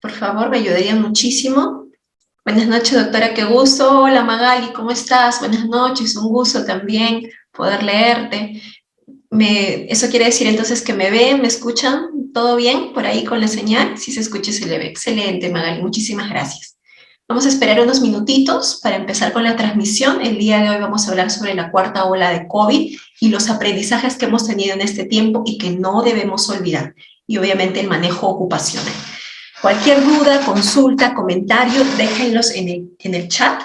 Por favor, me ayudaría muchísimo. Buenas noches, doctora, qué gusto. Hola, Magali, ¿cómo estás? Buenas noches, un gusto también poder leerte. Eso quiere decir entonces que me ven, me escuchan, ¿todo bien por ahí con la señal? Si se escucha, se le ve. Excelente, Magali, muchísimas gracias. Vamos a esperar unos minutitos para empezar con la transmisión. El día de hoy vamos a hablar sobre la cuarta ola de COVID y los aprendizajes que hemos tenido en este tiempo y que no debemos olvidar. Y obviamente el manejo ocupacional. Cualquier duda, consulta, comentario, déjenlos en el chat.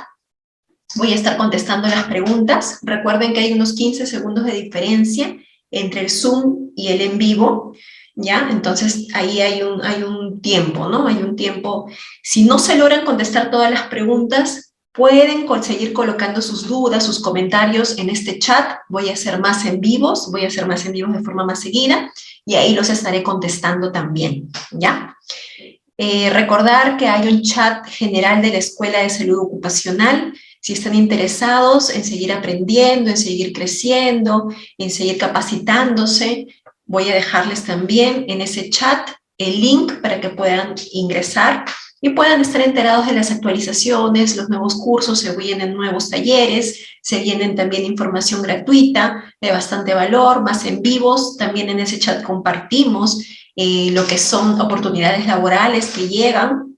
Voy a estar contestando las preguntas. Recuerden que hay unos 15 segundos de diferencia entre el Zoom y el en vivo, ¿ya? Entonces, ahí hay un tiempo, ¿no? Hay un tiempo. Si no se logran contestar todas las preguntas, pueden seguir colocando sus dudas, sus comentarios en este chat. Voy a hacer más en vivos de forma más seguida, y ahí los estaré contestando también, ¿ya? Recordar que hay un chat general de la Escuela de Salud Ocupacional. Si están interesados en seguir aprendiendo, en seguir creciendo, en seguir capacitándose, voy a dejarles también en ese chat el link para que puedan ingresar y puedan estar enterados de las actualizaciones, los nuevos cursos, se vienen nuevos talleres, se vienen también información gratuita de bastante valor, más en vivos. También en ese chat compartimos lo que son oportunidades laborales que llegan,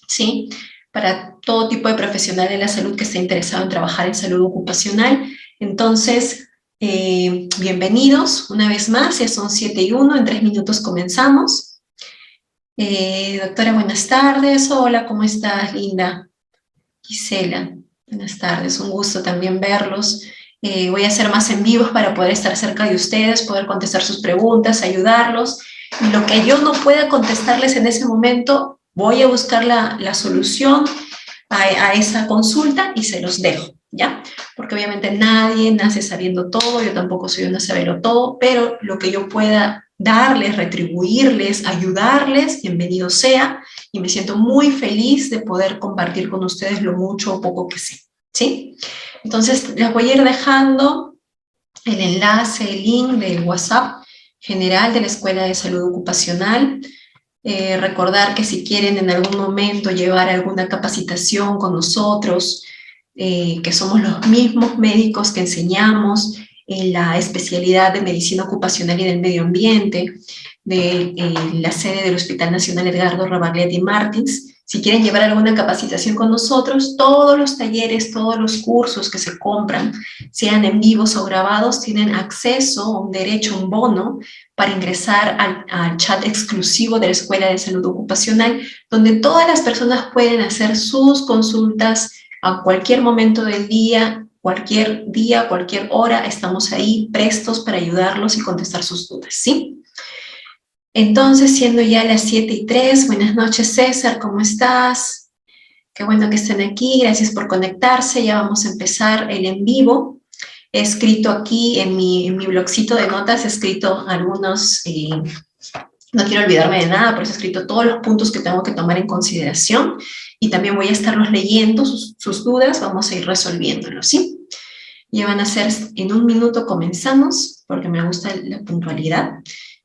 ¿sí? Para todo tipo de profesional de la salud que esté interesado en trabajar en salud ocupacional. Entonces, bienvenidos una vez más, ya son 7:01, en 3 minutos comenzamos. Doctora, buenas tardes. Hola, ¿cómo estás, linda? Gisela, buenas tardes, un gusto también verlos. Voy a hacer más en vivos para poder estar cerca de ustedes, poder contestar sus preguntas, ayudarlos. Y lo que yo no pueda contestarles en ese momento, voy a buscar la solución a esa consulta y se los dejo, ¿ya? Porque obviamente nadie nace sabiendo todo, yo tampoco soy una sabelo todo, pero lo que yo pueda darles, retribuirles, ayudarles, bienvenido sea, y me siento muy feliz de poder compartir con ustedes lo mucho o poco que sé, ¿sí? Entonces, les voy a ir dejando el enlace, el link del WhatsApp general de la Escuela de Salud Ocupacional. Recordar que si quieren en algún momento llevar alguna capacitación con nosotros, que somos los mismos médicos que enseñamos en la especialidad de Medicina Ocupacional y del Medio Ambiente, de la sede del Hospital Nacional Edgardo Rebagliati Martins. Si quieren llevar alguna capacitación con nosotros, todos los talleres, todos los cursos que se compran, sean en vivos o grabados, tienen acceso, un derecho, un bono, para ingresar al chat exclusivo de la Escuela de Salud Ocupacional, donde todas las personas pueden hacer sus consultas a cualquier momento del día, cualquier hora, estamos ahí prestos para ayudarlos y contestar sus dudas, ¿sí? Entonces, siendo ya las 7:03, buenas noches, César, ¿cómo estás? Qué bueno que estén aquí, gracias por conectarse, ya vamos a empezar el en vivo. He escrito aquí en mi blogcito de notas, he escrito algunos, no quiero olvidarme de nada, por eso he escrito todos los puntos que tengo que tomar en consideración y también voy a estarlos leyendo, sus dudas, vamos a ir resolviéndolos, ¿sí? Ya van a ser, en 1 minuto comenzamos, porque me gusta la puntualidad,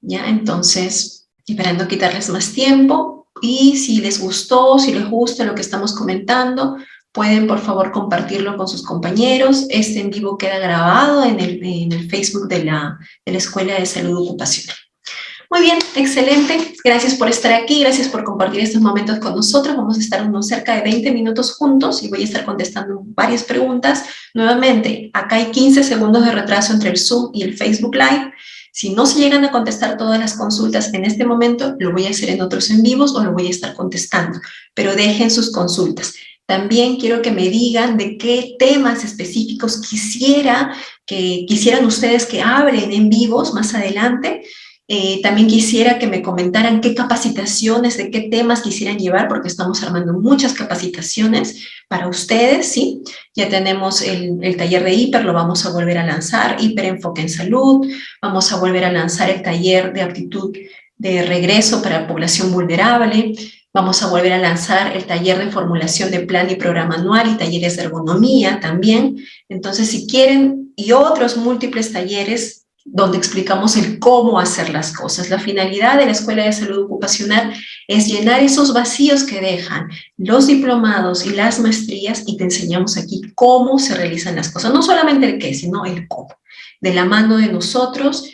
¿ya? Entonces, esperando quitarles más tiempo, y si les gustó, si les gusta lo que estamos comentando, pueden por favor compartirlo con sus compañeros. Este en vivo queda grabado en el Facebook de la Escuela de Salud Ocupacional. Muy bien, excelente. Gracias por estar aquí, gracias por compartir estos momentos con nosotros. Vamos a estar unos cerca de 20 minutos juntos y voy a estar contestando varias preguntas. Nuevamente, acá hay 15 segundos de retraso entre el Zoom y el Facebook Live. Si no se llegan a contestar todas las consultas en este momento, lo voy a hacer en otros en vivos o lo voy a estar contestando, pero dejen sus consultas. También quiero que me digan de qué temas específicos quisieran ustedes que hablen en vivos más adelante. También quisiera que me comentaran qué capacitaciones, de qué temas quisieran llevar, porque estamos armando muchas capacitaciones para ustedes, ¿sí? Ya tenemos el taller de hiper, lo vamos a volver a lanzar, hiper enfoque en salud, vamos a volver a lanzar el taller de aptitud de regreso para población vulnerable, vamos a volver a lanzar el taller de formulación de plan y programa anual y talleres de ergonomía también. Entonces, si quieren, y otros múltiples talleres donde explicamos el cómo hacer las cosas. La finalidad de la Escuela de Salud Ocupacional es llenar esos vacíos que dejan los diplomados y las maestrías, y te enseñamos aquí cómo se realizan las cosas. No solamente el qué, sino el cómo. De la mano de nosotros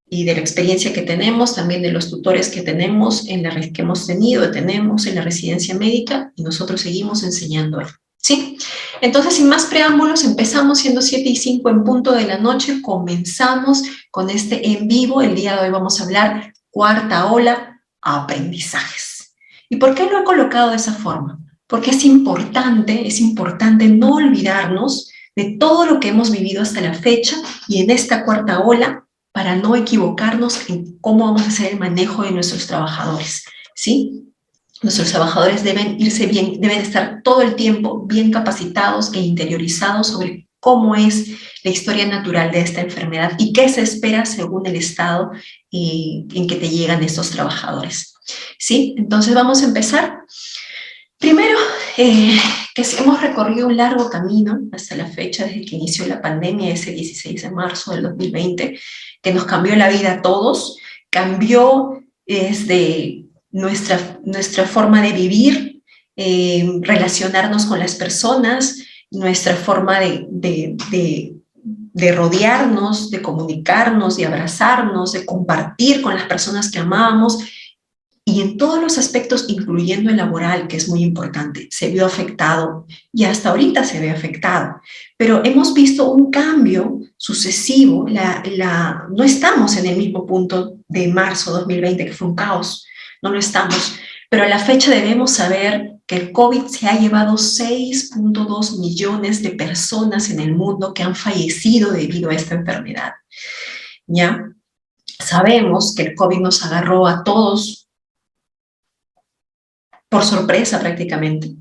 y de la experiencia que tenemos, también de los tutores que tenemos, que hemos tenido, tenemos en la residencia médica, y nosotros seguimos enseñando ahí. ¿Sí? Entonces, sin más preámbulos, empezamos siendo 7:05 en punto de la noche, comenzamos con este en vivo. El día de hoy vamos a hablar cuarta ola, aprendizajes. ¿Y por qué lo he colocado de esa forma? Porque es importante no olvidarnos de todo lo que hemos vivido hasta la fecha, y en esta cuarta ola, para no equivocarnos en cómo vamos a hacer el manejo de nuestros trabajadores, ¿sí? Nuestros trabajadores deben estar todo el tiempo bien capacitados e interiorizados sobre cómo es la historia natural de esta enfermedad y qué se espera según el estado en que te llegan estos trabajadores. ¿Sí? Entonces vamos a empezar. Primero, que hemos recorrido un largo camino hasta la fecha, desde que inició la pandemia, ese 16 de marzo del 2020, que nos cambió la vida a todos, cambió desde nuestra forma de vivir, relacionarnos con las personas, nuestra forma de rodearnos, de comunicarnos, de abrazarnos, de compartir con las personas que amábamos, y en todos los aspectos, incluyendo el laboral, que es muy importante, se vio afectado, y hasta ahorita se ve afectado. Pero hemos visto un cambio sucesivo. No estamos en el mismo punto de marzo 2020, que fue un caos. No lo estamos. Pero a la fecha debemos saber que el COVID se ha llevado 6.2 millones de personas en el mundo que han fallecido debido a esta enfermedad. ¿Ya? Sabemos que el COVID nos agarró a todos por sorpresa prácticamente.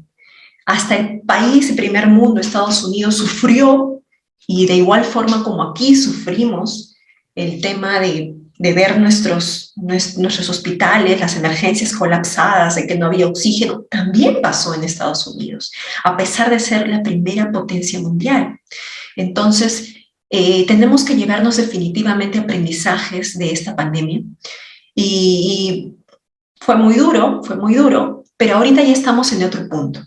Hasta el país, el primer mundo, Estados Unidos, sufrió, y de igual forma como aquí sufrimos el tema de ver nuestros hospitales, las emergencias colapsadas, de que no había oxígeno, también pasó en Estados Unidos, a pesar de ser la primera potencia mundial. Entonces, tenemos que llevarnos definitivamente aprendizajes de esta pandemia, y fue muy duro, pero ahorita ya estamos en otro punto.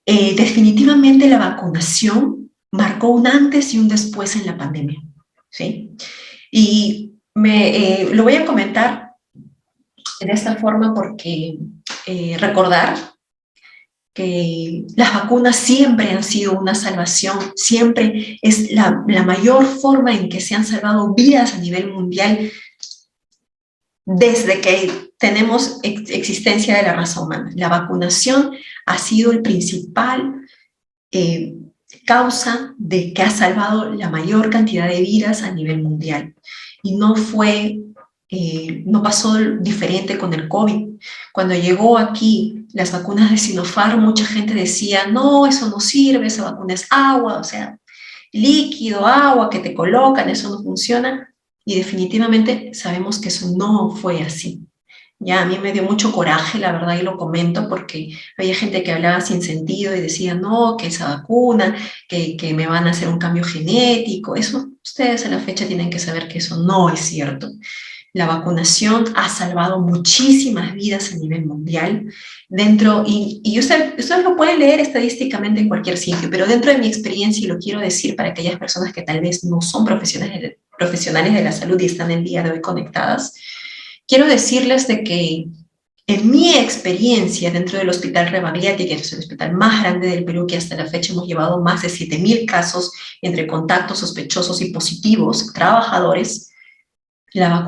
Definitivamente la vacunación marcó un antes y un después en la pandemia, ¿sí? Y lo voy a comentar de esta forma porque recordar que las vacunas siempre han sido una salvación, siempre es la mayor forma en que se han salvado vidas a nivel mundial desde que tenemos existencia de la raza humana. La vacunación ha sido el principal causa de que ha salvado la mayor cantidad de vidas a nivel mundial. Y no pasó diferente con el COVID. Cuando llegó aquí las vacunas de Sinopharm, mucha gente decía, no, eso no sirve, esa vacuna es agua, o sea, líquido, agua que te colocan, eso no funciona. Y definitivamente sabemos que eso no fue así. Ya a mí me dio mucho coraje, la verdad, y lo comento porque había gente que hablaba sin sentido y decía, no, que esa vacuna, que me van a hacer un cambio genético. Eso, ustedes a la fecha tienen que saber que eso no es cierto. La vacunación ha salvado muchísimas vidas a nivel mundial. Y ustedes lo pueden leer estadísticamente en cualquier sitio, pero dentro de mi experiencia, y lo quiero decir para aquellas personas que tal vez no son profesionales de la salud y están el día de hoy conectadas, quiero decirles de que en mi experiencia dentro del Hospital Rebagliati, que es el hospital más grande del Perú, que hasta la fecha hemos llevado más de 7.000 casos entre contactos sospechosos y positivos, trabajadores, la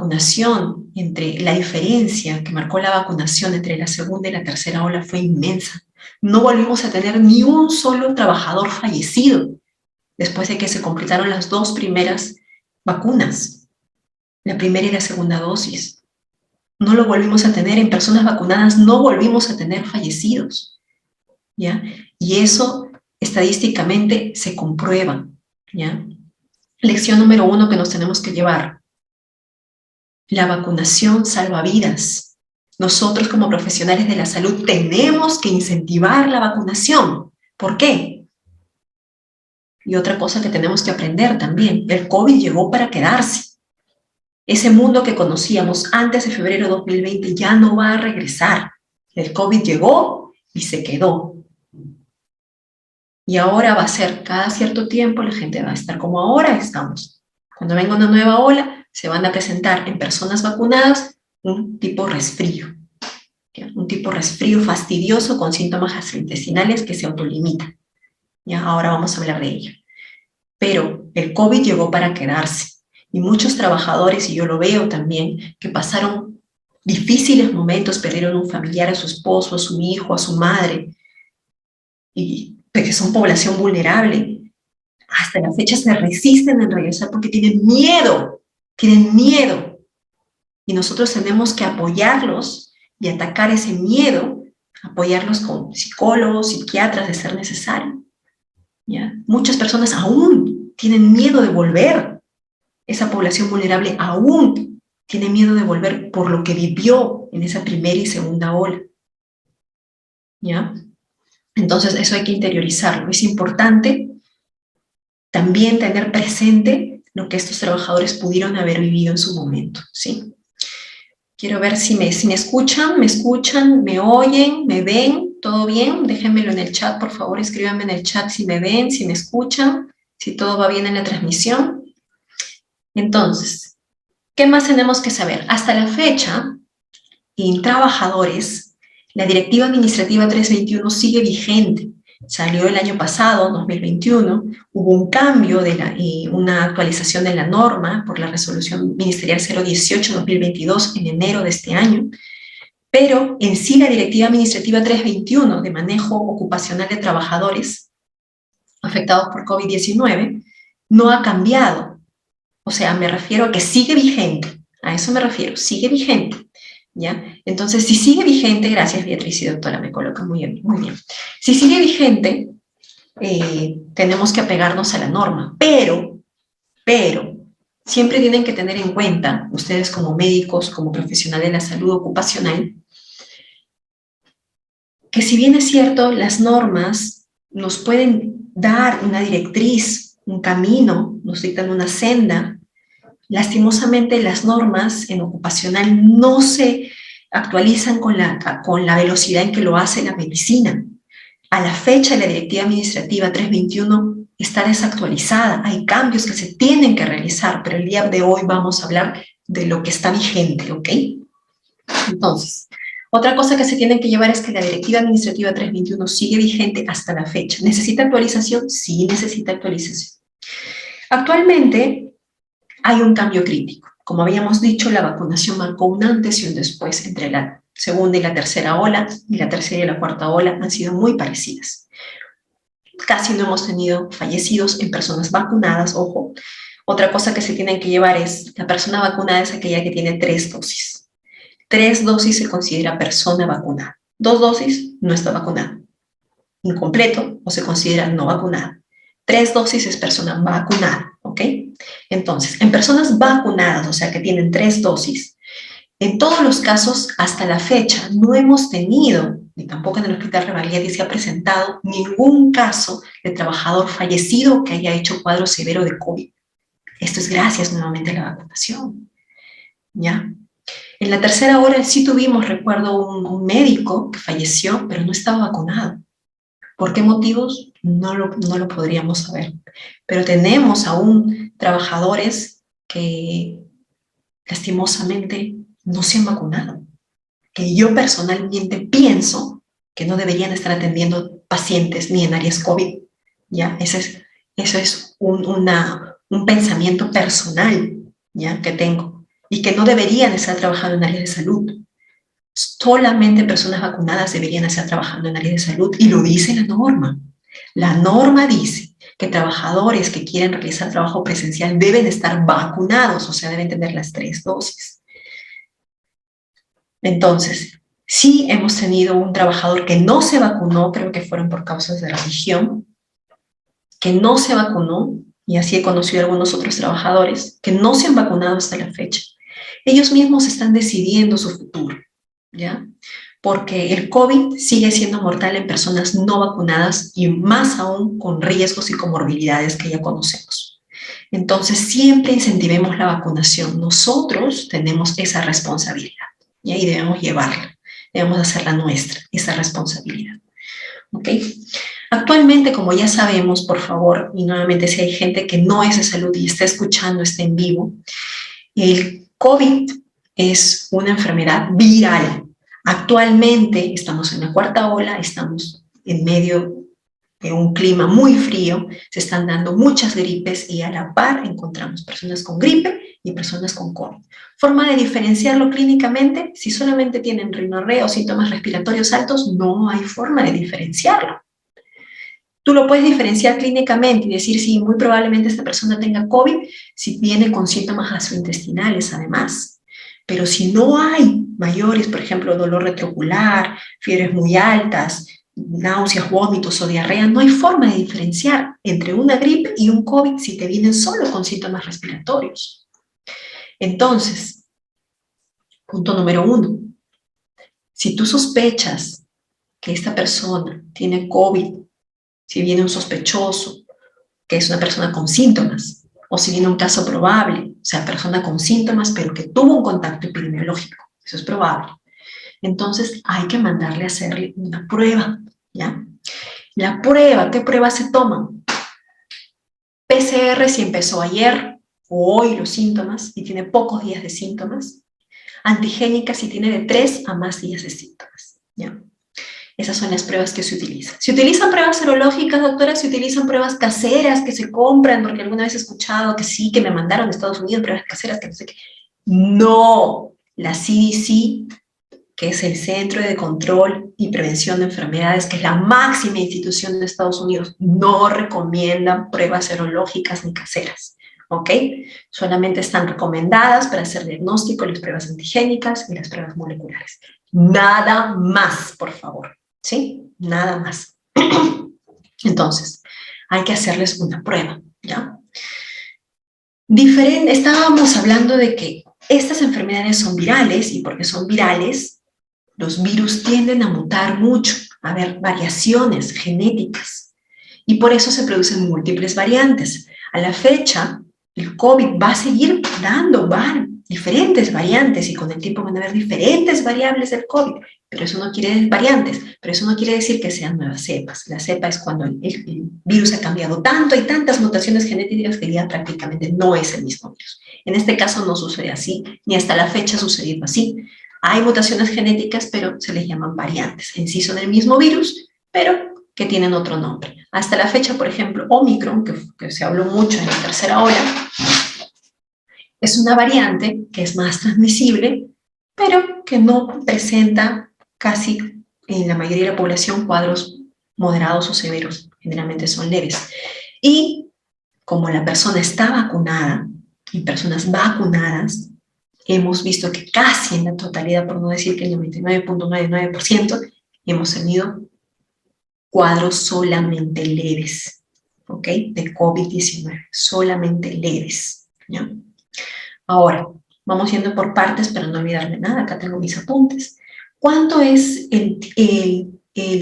diferencia que marcó la vacunación entre la segunda y la tercera ola fue inmensa. No volvimos a tener ni un solo trabajador fallecido después de que se completaron las 2 primeras vacunas, la primera y la segunda dosis. No lo volvimos a tener en personas vacunadas, no volvimos a tener fallecidos, ¿ya? Y eso estadísticamente se comprueba, ¿ya? Lección número 1 que nos tenemos que llevar: la vacunación salva vidas. Nosotros como profesionales de la salud tenemos que incentivar la vacunación. ¿Por qué? Y otra cosa que tenemos que aprender también, el COVID llegó para quedarse. Ese mundo que conocíamos antes de febrero de 2020 ya no va a regresar. El COVID llegó y se quedó. Y ahora va a ser cada cierto tiempo, la gente va a estar como ahora estamos. Cuando venga una nueva ola, se van a presentar en personas vacunadas un tipo resfrío. ¿Ya? Un tipo resfrío fastidioso con síntomas gastrointestinales que se autolimitan. ¿Ya? Ahora vamos a hablar de ello. Pero el COVID llegó para quedarse. Y muchos trabajadores, y yo lo veo también, que pasaron difíciles momentos, perdieron un familiar, a su esposo, a su hijo, a su madre, y que son población vulnerable, hasta la fecha se resisten en regresar porque tienen miedo, tienen miedo. Y nosotros tenemos que apoyarlos y atacar ese miedo, apoyarlos con psicólogos, psiquiatras, de ser necesario. ¿Ya? Muchas personas aún tienen miedo de volver. Esa población vulnerable aún tiene miedo de volver por lo que vivió en esa primera y segunda ola. ¿Ya? Entonces eso hay que interiorizarlo. Es importante también tener presente lo que estos trabajadores pudieron haber vivido en su momento, ¿sí? Quiero ver si me escuchan, me oyen, me ven, ¿todo bien? Déjenmelo en el chat, por favor, escríbanme en el chat si me ven, si me escuchan, si todo va bien en la transmisión. Entonces, ¿qué más tenemos que saber? Hasta la fecha, en trabajadores, la Directiva Administrativa 321 sigue vigente. Salió el año pasado, 2021, hubo un cambio, una actualización de la norma por la resolución ministerial 018-2022 en enero de este año, pero en sí la Directiva Administrativa 321 de manejo ocupacional de trabajadores afectados por COVID-19 no ha cambiado. O sea, me refiero a que sigue vigente, a eso me refiero, sigue vigente. ¿Ya? Entonces, si sigue vigente, gracias Beatriz y doctora, me coloca muy bien, muy bien. Si sigue vigente, tenemos que apegarnos a la norma, pero, siempre tienen que tener en cuenta, ustedes como médicos, como profesionales de la salud ocupacional, que si bien es cierto, las normas nos pueden dar una directriz, un camino, nos dictan una senda. Lastimosamente, las normas en ocupacional no se actualizan con la velocidad en que lo hace la medicina. A la fecha, la Directiva Administrativa 321 está desactualizada. Hay cambios que se tienen que realizar, pero el día de hoy vamos a hablar de lo que está vigente, ¿ok? Entonces, otra cosa que se tienen que llevar es que la Directiva Administrativa 321 sigue vigente hasta la fecha. ¿Necesita actualización? Sí, necesita actualización. Actualmente, hay un cambio crítico. Como habíamos dicho, la vacunación marcó un antes y un después entre la segunda y la tercera ola, y la tercera y la cuarta ola han sido muy parecidas. Casi no hemos tenido fallecidos en personas vacunadas, ojo. Otra cosa que se tienen que llevar es, la persona vacunada es aquella que tiene 3 dosis. 3 dosis se considera persona vacunada. 2 dosis no está vacunada. Incompleto o se considera no vacunada. 3 dosis es persona vacunada, ¿ok? Entonces, en personas vacunadas, o sea, que tienen 3 dosis, en todos los casos, hasta la fecha, no hemos tenido, ni tampoco en el Hospital Revalliati se ha presentado ningún caso de trabajador fallecido que haya hecho cuadro severo de COVID. Esto es gracias nuevamente a la vacunación, ¿ya? En la tercera ola sí tuvimos, recuerdo, un médico que falleció, pero no estaba vacunado. ¿Por qué motivos? No lo podríamos saber. Pero tenemos aún trabajadores que lastimosamente no se han vacunado, que yo personalmente pienso que no deberían estar atendiendo pacientes ni en áreas COVID. ¿Ya? Eso es un pensamiento personal, ¿ya? Que tengo, y que no deberían estar trabajando en áreas de salud. Solamente personas vacunadas deberían estar trabajando en áreas de salud, y lo dice la norma. La norma dice que trabajadores que quieren realizar trabajo presencial deben estar vacunados, o sea, deben tener las 3 dosis. Entonces, sí hemos tenido un trabajador que no se vacunó, creo que fueron por causas de religión, que no se vacunó, y así he conocido a algunos otros trabajadores que no se han vacunado hasta la fecha. Ellos mismos están decidiendo su futuro, ¿ya? Porque el COVID sigue siendo mortal en personas no vacunadas y más aún con riesgos y comorbilidades que ya conocemos. Entonces, siempre incentivemos la vacunación. Nosotros tenemos esa responsabilidad y ahí debemos llevarla, debemos hacerla nuestra, esa responsabilidad. ¿Ok? Actualmente, como ya sabemos, por favor, y nuevamente si hay gente que no es de salud y está escuchando, está en vivo, el COVID es una enfermedad viral. Actualmente estamos en la cuarta ola, estamos en medio de un clima muy frío, se están dando muchas gripes y a la par encontramos personas con gripe y personas con COVID. Forma de diferenciarlo clínicamente, si solamente tienen rinorrea o síntomas respiratorios altos, no hay forma de diferenciarlo. Tú lo puedes diferenciar clínicamente y decir si muy probablemente esta persona tenga COVID si viene con síntomas gastrointestinales además. Pero si no hay mayores, por ejemplo, dolor retroocular, fiebres muy altas, náuseas, vómitos o diarrea, no hay forma de diferenciar entre una gripe y un COVID si te vienen solo con síntomas respiratorios. Entonces, punto número 1, si tú sospechas que esta persona tiene COVID, si viene un sospechoso, que es una persona con síntomas, o si viene un caso probable, o sea, persona con síntomas, pero que tuvo un contacto epidemiológico, eso es probable. Entonces hay que mandarle a hacerle una prueba, ¿ya? La prueba, ¿qué prueba se toma? PCR si empezó ayer o hoy los síntomas y tiene pocos días de síntomas. Antigénica si tiene de 3 a más días de síntomas, ¿ya? Esas son las pruebas que se utilizan. ¿Se utilizan pruebas serológicas, doctora? ¿Se utilizan pruebas caseras que se compran? Porque alguna vez he escuchado que sí, que me mandaron de Estados Unidos pruebas caseras, que no sé qué. No, la CDC, que es el Centro de Control y Prevención de Enfermedades, que es la máxima institución de Estados Unidos, no recomiendan pruebas serológicas ni caseras, ¿ok? Solamente están recomendadas para hacer diagnóstico las pruebas antigénicas y las pruebas moleculares. Nada más, por favor, ¿sí? Nada más. Entonces, hay que hacerles una prueba, ¿ya? Estábamos hablando de que estas enfermedades son virales y porque son virales, los virus tienden a mutar mucho, a haber variaciones genéticas y por eso se producen múltiples variantes. A la fecha, el COVID va a seguir dando diferentes variantes y con el tiempo van a haber diferentes variables del COVID, pero eso no quiere variantes, pero eso no quiere decir que sean nuevas cepas. La cepa es cuando el virus ha cambiado tanto, hay tantas mutaciones genéticas que ya prácticamente no es el mismo virus. En este caso no sucede así, ni hasta la fecha ha sucedido así. Hay mutaciones genéticas, pero se les llaman variantes. En sí son el mismo virus, pero que tienen otro nombre. Hasta la fecha, por ejemplo, Omicron, que se habló mucho en la tercera ola, es una variante que es más transmisible, pero que no presenta casi en la mayoría de la población cuadros moderados o severos. Generalmente son leves. Y como la persona está vacunada, en personas vacunadas, hemos visto que casi en la totalidad, por no decir que el 99.99%, hemos tenido cuadros solamente leves, ¿ok? De COVID-19, solamente leves, ¿ya? Ahora, vamos yendo por partes para no olvidarme nada, acá tengo mis apuntes. ¿Cuánto es el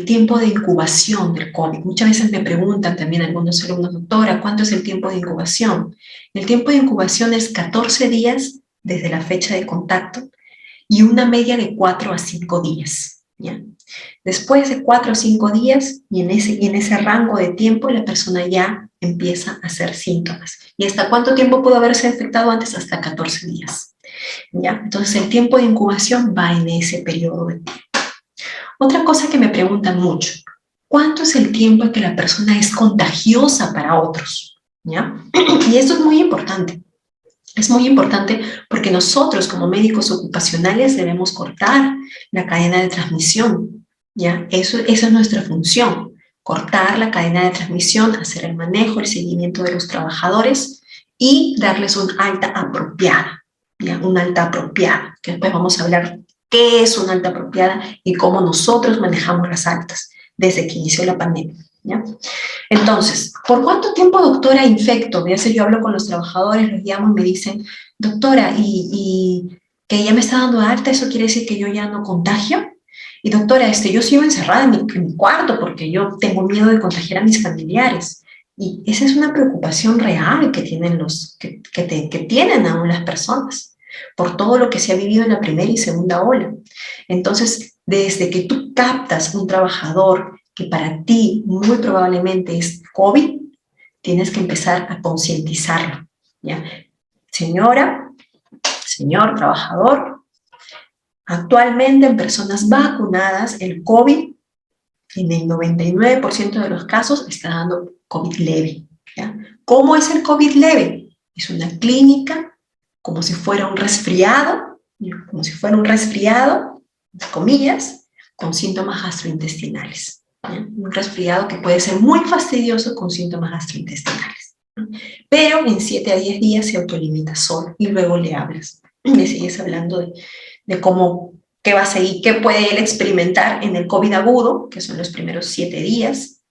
tiempo de incubación del COVID? Muchas veces me preguntan también algunos alumnos, doctora, ¿cuánto es el tiempo de incubación? El tiempo de incubación es 14 días desde la fecha de contacto y una media de 4 a 5 días, ¿ya? Después de 4 o 5 días y en ese rango de tiempo la persona ya empieza a hacer síntomas. ¿Y hasta cuánto tiempo pudo haberse detectado antes? Hasta 14 días, ¿ya? Entonces el tiempo de incubación va en ese periodo de tiempo. Otra cosa que me preguntan mucho, ¿cuánto es el tiempo en que la persona es contagiosa para otros? ¿Ya? Y esto es muy importante. Es muy importante porque nosotros como médicos ocupacionales debemos cortar la cadena de transmisión, ¿ya? Esa es nuestra función, cortar la cadena de transmisión, hacer el manejo, el seguimiento de los trabajadores y darles un alta apropiada, ¿ya? Un alta apropiada, que después vamos a hablar qué es una alta apropiada y cómo nosotros manejamos las altas desde que inició la pandemia, ¿ya? Entonces, ¿por cuánto tiempo, doctora, infecto? A veces yo hablo con los trabajadores, los llamo y me dicen, doctora, ¿y que ya me está dando alta, eso quiere decir que yo ya no contagio? Y doctora, yo sigo encerrada en mi cuarto porque yo tengo miedo de contagiar a mis familiares. Y esa es una preocupación real que tienen, que tienen aún las personas por todo lo que se ha vivido en la primera y segunda ola. Entonces, desde que tú captas un trabajador que para ti muy probablemente es COVID, tienes que empezar a concientizarlo, ¿ya? Señora, señor trabajador, actualmente en personas vacunadas, el COVID, en el 99% de los casos, está dando COVID leve, ¿ya? ¿Cómo es el COVID leve? Es una clínica como si fuera un resfriado, como si fuera un resfriado, entre comillas, con síntomas gastrointestinales, ¿ya? Un resfriado que puede ser muy fastidioso con síntomas gastrointestinales, ¿no? Pero en 7 a 10 días se autolimita solo y luego le hablas, le sigues hablando de cómo, qué va a seguir, qué puede él experimentar en el COVID agudo, que son los primeros 7 días,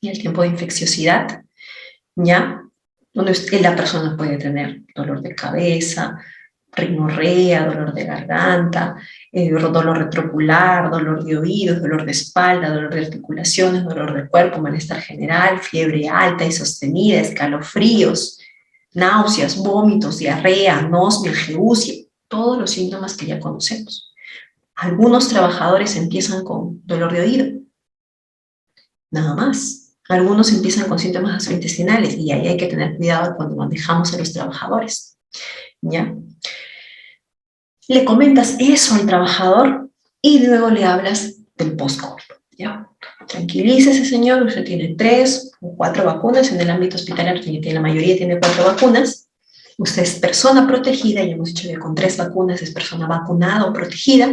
y el tiempo de infecciosidad, ¿ya? Donde la persona puede tener dolor de cabeza, rinorrea, dolor de garganta, dolor retrocular, dolor de oídos, dolor de espalda, dolor de articulaciones, dolor del cuerpo, malestar general, fiebre alta y sostenida, escalofríos, náuseas, vómitos, diarrea, anosmia, geusia, todos los síntomas que ya conocemos. Algunos trabajadores empiezan con dolor de oído, nada más. Algunos empiezan con síntomas gastrointestinales y ahí hay que tener cuidado cuando manejamos a los trabajadores, ¿ya? Le comentas eso al trabajador y luego le hablas del post-COVID, ¿ya? Tranquilícese, señor, usted tiene 3 o 4 vacunas en el ámbito hospitalario, la mayoría tiene 4 vacunas. Usted es persona protegida, y hemos dicho que con 3 vacunas es persona vacunada o protegida,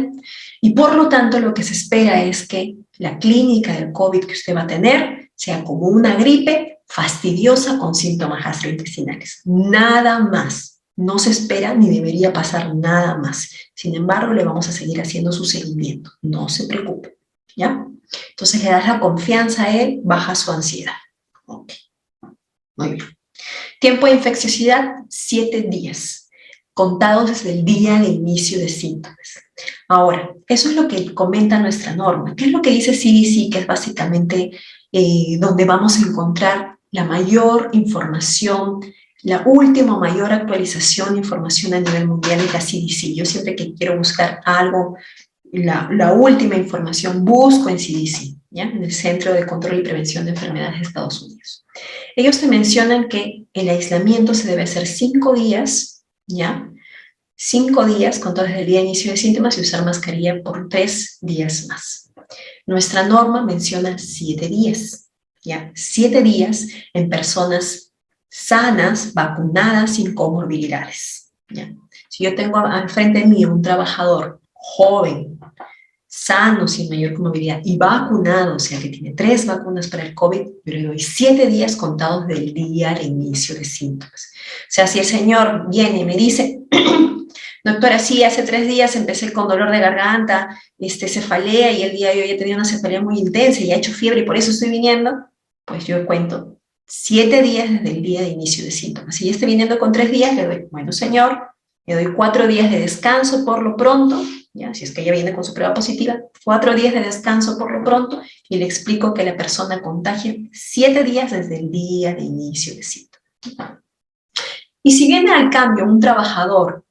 y por lo tanto lo que se espera es que la clínica del COVID que usted va a tener sea como una gripe fastidiosa con síntomas gastrointestinales. Nada más. No se espera ni debería pasar nada más. Sin embargo, le vamos a seguir haciendo su seguimiento. No se preocupe, ¿ya? Entonces le das la confianza a él, baja su ansiedad. Ok, muy bien. Tiempo de infecciosidad, 7 días, contados desde el día de inicio de síntomas. Ahora, eso es lo que comenta nuestra norma. ¿Qué es lo que dice CDC? Que es básicamente donde vamos a encontrar la mayor información, la última mayor actualización de información a nivel mundial es la CDC. Yo siempre que quiero buscar algo, la última información, busco en CDC, ¿ya? En el Centro de Control y Prevención de Enfermedades de Estados Unidos. Ellos te mencionan que el aislamiento se debe hacer 5 días, ¿ya? 5 días contados desde el día de inicio de síntomas y usar mascarilla por 3 días más. Nuestra norma menciona 7 días, ¿ya? 7 días en personas sanas, vacunadas, sin comorbilidades, ¿ya? Si yo tengo al frente de mí un trabajador joven, sano, sin mayor comorbilidad y vacunado, o sea que tiene 3 vacunas para el COVID, yo le doy 7 días contados del día al inicio de síntomas. O sea, si el señor viene y me dice, doctora, sí, hace 3 días empecé con dolor de garganta, cefalea, y el día de hoy he tenido una cefalea muy intensa y ha hecho fiebre y por eso estoy viniendo, pues yo cuento 7 días desde el día de inicio de síntomas. Si ya esté viniendo con 3 días, le doy, bueno, señor, le doy 4 días de descanso por lo pronto, ¿ya? Si es que ella viene con su prueba positiva, 4 días de descanso por lo pronto, y le explico que la persona contagia 7 días desde el día de inicio de síntomas. Y si viene al cambio un trabajador,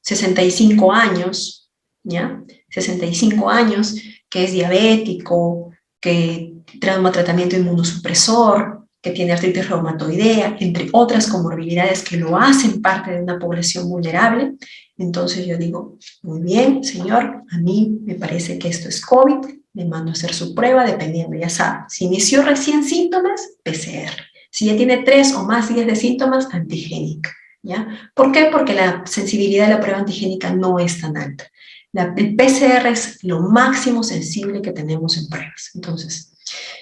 65 años, ¿ya? 65 años, que es diabético, que toma tratamiento inmunosupresor, que tiene artritis reumatoidea, entre otras comorbilidades que lo hacen parte de una población vulnerable, entonces yo digo, muy bien, señor, a mí me parece que esto es COVID, le mando a hacer su prueba, dependiendo, ya sabe, si inició recién síntomas, PCR. Si ya tiene 3 o más días de síntomas, antigénica, ¿ya? ¿Por qué? Porque la sensibilidad de la prueba antigénica no es tan alta. El PCR es lo máximo sensible que tenemos en pruebas. Entonces,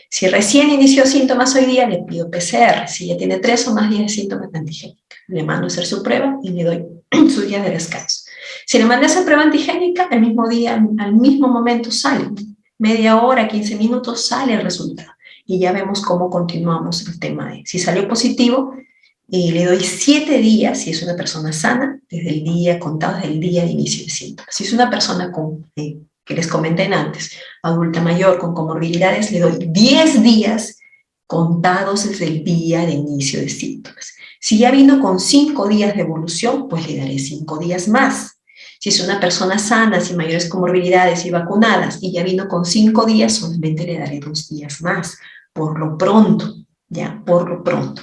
si recién inició síntomas hoy día, le pido PCR. Si ya tiene 3 o más días de síntomas, antigénica. Le mando a hacer su prueba y le doy su día de descanso. Si le mandé esa prueba antigénica, el mismo día, al mismo momento sale. Media hora, 15 minutos, sale el resultado. Y ya vemos cómo continuamos el tema de si salió positivo, le doy 7 días, si es una persona sana, desde el día, contado desde el día de inicio de síntomas. Si es una persona con, que les comenté antes, adulta mayor con comorbilidades, le doy 10 días contados desde el día de inicio de síntomas. Si ya vino con 5 días de evolución, pues le daré 5 días más. Si es una persona sana, sin mayores comorbilidades y vacunadas, y ya vino con 5 días, solamente le daré 2 días más, por lo pronto, ya, por lo pronto.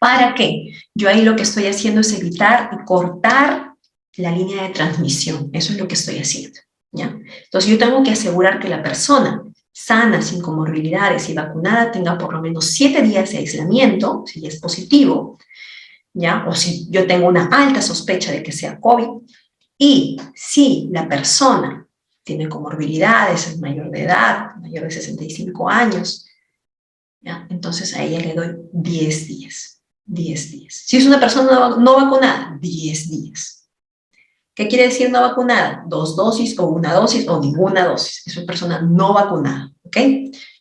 ¿Para qué? Yo ahí lo que estoy haciendo es evitar y cortar la línea de transmisión. Eso es lo que estoy haciendo, ¿ya? Entonces yo tengo que asegurar que la persona sana, sin comorbilidades y vacunada tenga por lo menos 7 días de aislamiento, si es positivo, ¿ya? O si yo tengo una alta sospecha de que sea COVID. Y si la persona tiene comorbilidades, es mayor de edad, mayor de 65 años, ¿ya? Entonces a ella le doy 10 días. 10 días. Si es una persona no vacunada, 10 días. ¿Qué quiere decir no vacunada? 2 dosis o 1 dosis o ninguna dosis. Es una persona no vacunada, ¿ok?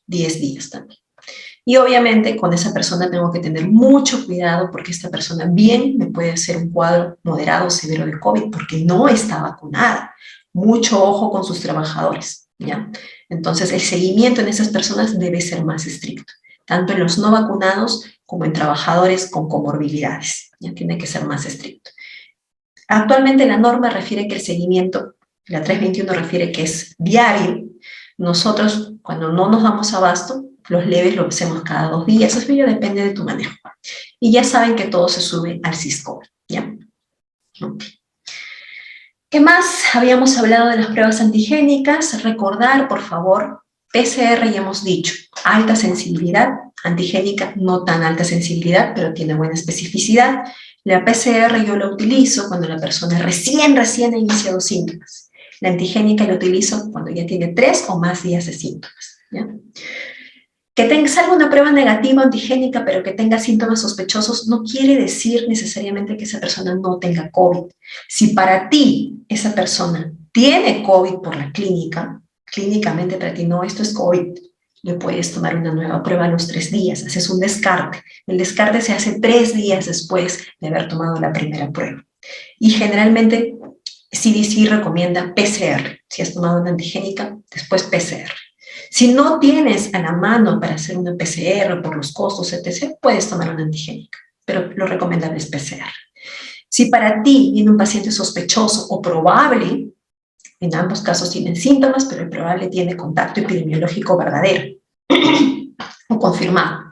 10 días también. Y obviamente con esa persona tengo que tener mucho cuidado porque esta persona bien me puede hacer un cuadro moderado o severo de COVID porque no está vacunada. Mucho ojo con sus trabajadores, ¿ya? Entonces el seguimiento en esas personas debe ser más estricto, tanto en los no vacunados como en trabajadores con comorbilidades. Ya tiene que ser más estricto. Actualmente la norma refiere que el seguimiento, la 321 refiere que es diario. Nosotros, cuando no nos damos abasto, los leves lo hacemos cada 2 días. Eso ya depende de tu manejo. Y ya saben que todo se sube al SISCOV, ¿ya? Okay. ¿Qué más? Habíamos hablado de las pruebas antigénicas. Recordar, por favor, PCR ya hemos dicho, alta sensibilidad, antigénica no tan alta sensibilidad, pero tiene buena especificidad. La PCR yo la utilizo cuando la persona recién ha iniciado síntomas. La antigénica la utilizo cuando ya tiene 3 o más días de síntomas, ¿ya? Que salga una prueba negativa antigénica, pero que tenga síntomas sospechosos, no quiere decir necesariamente que esa persona no tenga COVID. Si para ti esa persona tiene COVID por la clínica, clínicamente para ti no, esto es COVID, le puedes tomar una nueva prueba a los 3 días, haces un descarte. El descarte se hace 3 días después de haber tomado la primera prueba. Y generalmente CDC recomienda PCR. Si has tomado una antigénica, después PCR. Si no tienes a la mano para hacer una PCR por los costos, etc., puedes tomar una antigénica, pero lo recomendable es PCR. Si para ti viene un paciente sospechoso o probable, en ambos casos tienen síntomas, pero el probable tiene contacto epidemiológico verdadero o confirmado.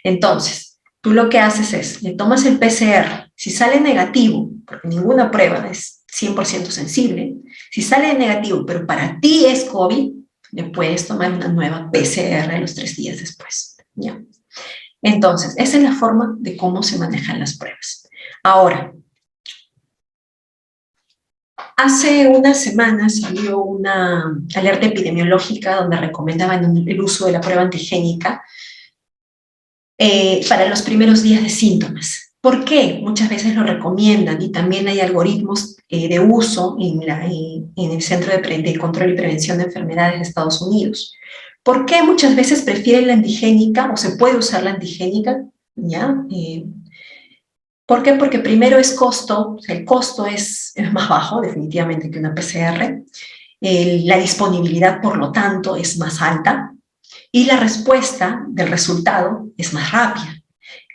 Entonces, tú lo que haces es, le tomas el PCR, si sale negativo, porque ninguna prueba es 100% sensible, si sale negativo, pero para ti es COVID, le puedes tomar una nueva PCR a los 3 días después, ¿ya? Entonces, esa es la forma de cómo se manejan las pruebas. Ahora, hace unas semanas salió una alerta epidemiológica donde recomendaban el uso de la prueba antigénica para los primeros días de síntomas. ¿Por qué? Muchas veces lo recomiendan y también hay algoritmos de uso en el Centro de Control y Prevención de Enfermedades de Estados Unidos. ¿Por qué muchas veces prefieren la antigénica o se puede usar la antigénica? ¿Ya? ¿Por qué? Porque primero es costo, o sea, el costo es más bajo definitivamente que una PCR, la disponibilidad por lo tanto es más alta y la respuesta del resultado es más rápida.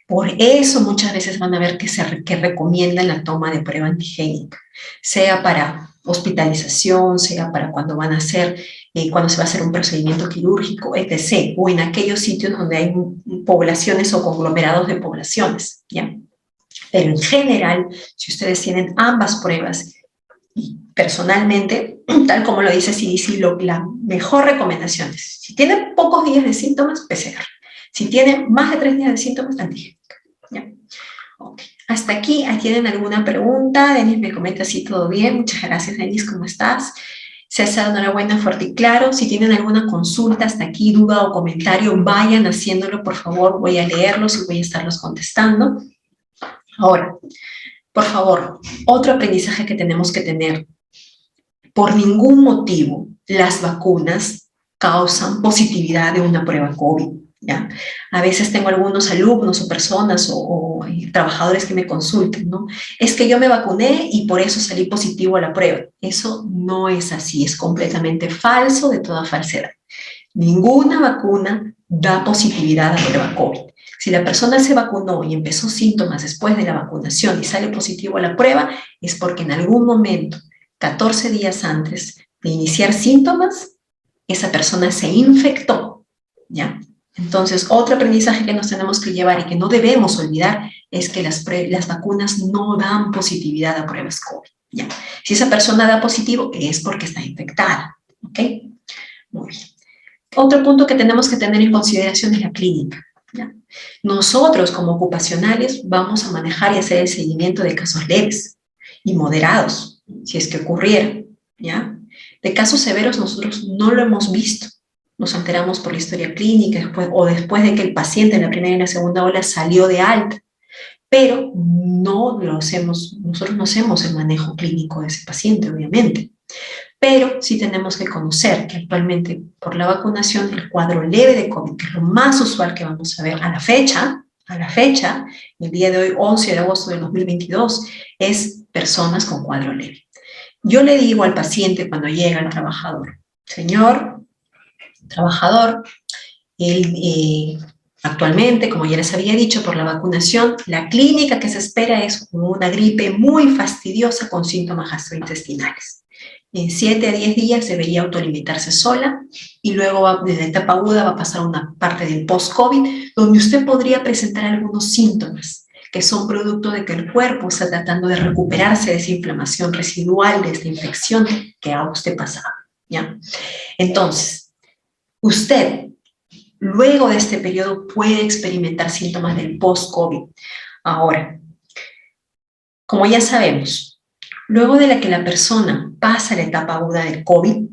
Por eso muchas veces van a ver que recomiendan la toma de prueba antigénica, sea para hospitalización, sea para cuando van a hacer, cuando se va a hacer un procedimiento quirúrgico, etc., o en aquellos sitios donde hay poblaciones o conglomerados de poblaciones, ¿ya? Pero en general, si ustedes tienen ambas pruebas, y personalmente, tal como lo dice CDC, la mejor recomendación es, si tienen pocos días de síntomas, PCR. Si tienen más de 3 días de síntomas, antigénica. ¿Ya? Okay. Hasta aquí, ¿tienen alguna pregunta? Denis me comenta si todo bien. Muchas gracias, Denis, ¿cómo estás? César, enhorabuena, fuerte y claro. Si tienen alguna consulta hasta aquí, duda o comentario, vayan haciéndolo, por favor. Voy a leerlos y voy a estarlos contestando. Ahora, por favor, otro aprendizaje que tenemos que tener. Por ningún motivo, las vacunas causan positividad de una prueba COVID, ¿ya? A veces tengo algunos alumnos o personas o trabajadores que me consultan, ¿no? Es que yo me vacuné y por eso salí positivo a la prueba. Eso no es así, es completamente falso, de toda falsedad. Ninguna vacuna da positividad a prueba COVID. Si la persona se vacunó y empezó síntomas después de la vacunación y sale positivo a la prueba, es porque en algún momento, 14 días antes de iniciar síntomas, esa persona se infectó, ¿ya? Entonces, otro aprendizaje que nos tenemos que llevar y que no debemos olvidar es que las vacunas no dan positividad a pruebas COVID, ¿ya? Si esa persona da positivo, es porque está infectada, ¿ok? Muy bien. Otro punto que tenemos que tener en consideración es la clínica, ¿ya? Nosotros, como ocupacionales, vamos a manejar y hacer el seguimiento de casos leves y moderados, si es que ocurrieran, ¿ya? De casos severos nosotros no lo hemos visto. Nos enteramos por la historia clínica después de que el paciente en la primera y la segunda ola salió de alta, pero nosotros no hacemos el manejo clínico de ese paciente, obviamente. Pero sí tenemos que conocer que actualmente por la vacunación el cuadro leve de COVID, que es lo más usual que vamos a ver a la fecha, el día de hoy, 11 de agosto de 2022, es personas con cuadro leve. Yo le digo al paciente cuando llega el trabajador, señor trabajador, actualmente, como ya les había dicho, por la vacunación, la clínica que se espera es una gripe muy fastidiosa con síntomas gastrointestinales. En 7 a 10 días debería autolimitarse sola y luego desde la etapa aguda va a pasar una parte del post-COVID donde usted podría presentar algunos síntomas que son producto de que el cuerpo está tratando de recuperarse de esa inflamación residual, de esta infección que ha usted pasado, ¿ya? Entonces, usted, luego de este periodo, puede experimentar síntomas del post-COVID. Ahora, como ya sabemos, luego de que la persona pasa la etapa aguda del COVID,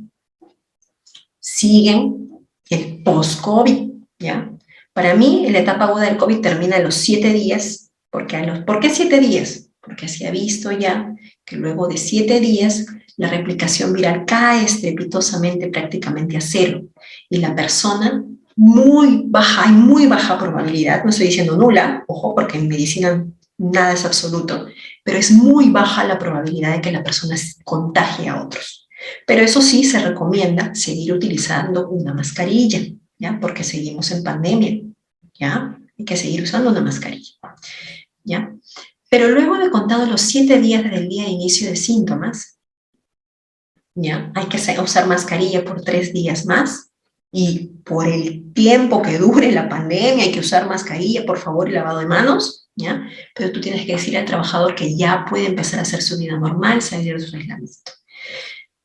siguen el post-COVID, ¿ya? Para mí, la etapa aguda del COVID termina a los 7 días. ¿Por qué 7 días? Porque se ha visto ya que luego de 7 días la replicación viral cae estrepitosamente prácticamente a cero y la persona hay muy baja probabilidad, no estoy diciendo nula, ojo, porque en medicina nada es absoluto, pero es muy baja la probabilidad de que la persona contagie a otros. Pero eso sí, se recomienda seguir utilizando una mascarilla, ¿ya? Porque seguimos en pandemia, ¿ya? Hay que seguir usando una mascarilla, ¿ya? Pero luego de contados los 7 días desde el día de inicio de síntomas, ¿ya? Hay que usar mascarilla por 3 días más y por el tiempo que dure la pandemia hay que usar mascarilla, por favor, y lavado de manos, ¿ya? Pero tú tienes que decir al trabajador que ya puede empezar a hacer su vida normal, salir de su aislamiento.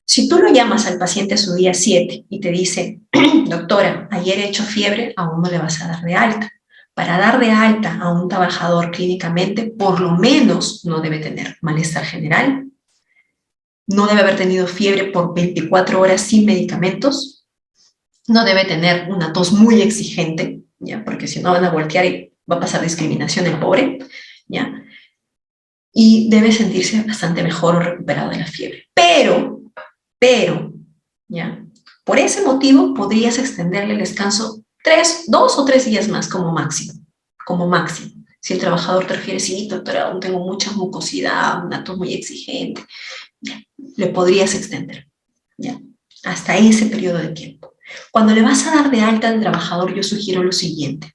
Si tú lo llamas al paciente a su día 7 y te dice, doctora, ayer he hecho fiebre, aún no le vas a dar de alta. Para dar de alta a un trabajador clínicamente, por lo menos no debe tener malestar general, no debe haber tenido fiebre por 24 horas sin medicamentos, no debe tener una tos muy exigente, ¿ya? Porque si no van a voltear y va a pasar discriminación el pobre, ¿ya? Y debe sentirse bastante mejor o recuperado de la fiebre. Pero, ¿ya? Por ese motivo podrías extenderle el descanso 2 o 3 días más como máximo, como máximo. Si el trabajador te refiere, sí, doctora, aún tengo mucha mucosidad, una tos muy exigente, ¿ya? Le podrías extender, ¿ya? Hasta ese periodo de tiempo. Cuando le vas a dar de alta al trabajador, yo sugiero lo siguiente.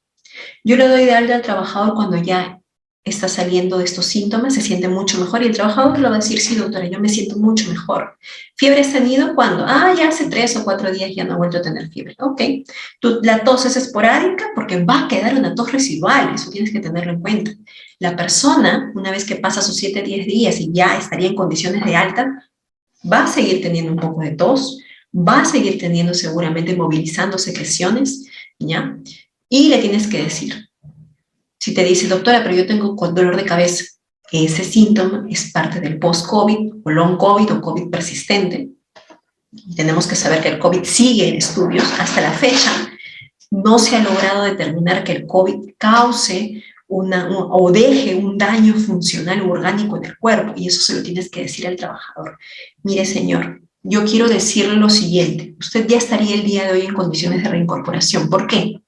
Yo le doy de alta al trabajador cuando ya está saliendo de estos síntomas, se siente mucho mejor y el trabajador le va a decir, sí, doctora, yo me siento mucho mejor. ¿Fiebre has tenido cuándo? Ya hace 3 o 4 días ya no he vuelto a tener fiebre. Ok, la tos es esporádica porque va a quedar una tos residual, eso tienes que tenerlo en cuenta. La persona, una vez que pasa sus 7 o 10 días y ya estaría en condiciones de alta, va a seguir teniendo un poco de tos, va a seguir teniendo seguramente movilizando secreciones, ¿ya? Y le tienes que decir, si te dice, doctora, pero yo tengo dolor de cabeza, ese síntoma es parte del post-COVID o long COVID o COVID persistente. Y tenemos que saber que el COVID sigue en estudios. Hasta la fecha no se ha logrado determinar que el COVID cause o deje un daño funcional o orgánico en el cuerpo. Y eso se lo tienes que decir al trabajador. Mire, señor, yo quiero decirle lo siguiente. Usted ya estaría el día de hoy en condiciones de reincorporación. ¿Por qué?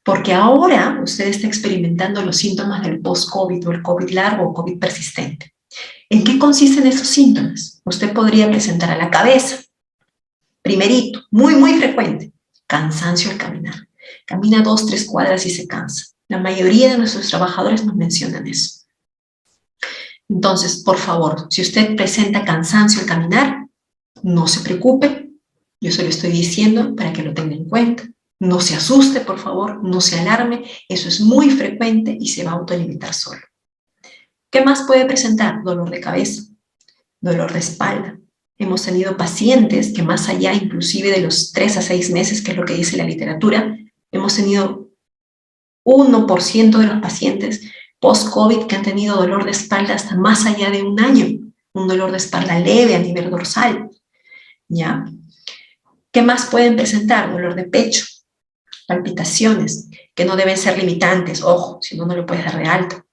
Porque ahora usted está experimentando los síntomas del post-COVID o el COVID largo o COVID persistente. ¿En qué consisten esos síntomas? Usted podría presentar a la cabeza, primerito, muy, muy frecuente, cansancio al caminar. Camina 2, 3 cuadras y se cansa. La mayoría de nuestros trabajadores nos mencionan eso. Entonces, por favor, si usted presenta cansancio al caminar, no se preocupe, yo se lo estoy diciendo para que lo tenga en cuenta. No se asuste, por favor, no se alarme, eso es muy frecuente y se va a autolimitar solo. ¿Qué más puede presentar? Dolor de cabeza, dolor de espalda. Hemos tenido pacientes que más allá inclusive de los 3 a 6 meses, que es lo que dice la literatura, hemos tenido 1% de los pacientes post-COVID que han tenido dolor de espalda hasta más allá de un año, un dolor de espalda leve a nivel dorsal, ¿ya? ¿Qué más pueden presentar? Dolor de pecho, palpitaciones, que no deben ser limitantes, ojo, si no, no le puedes dar de alta,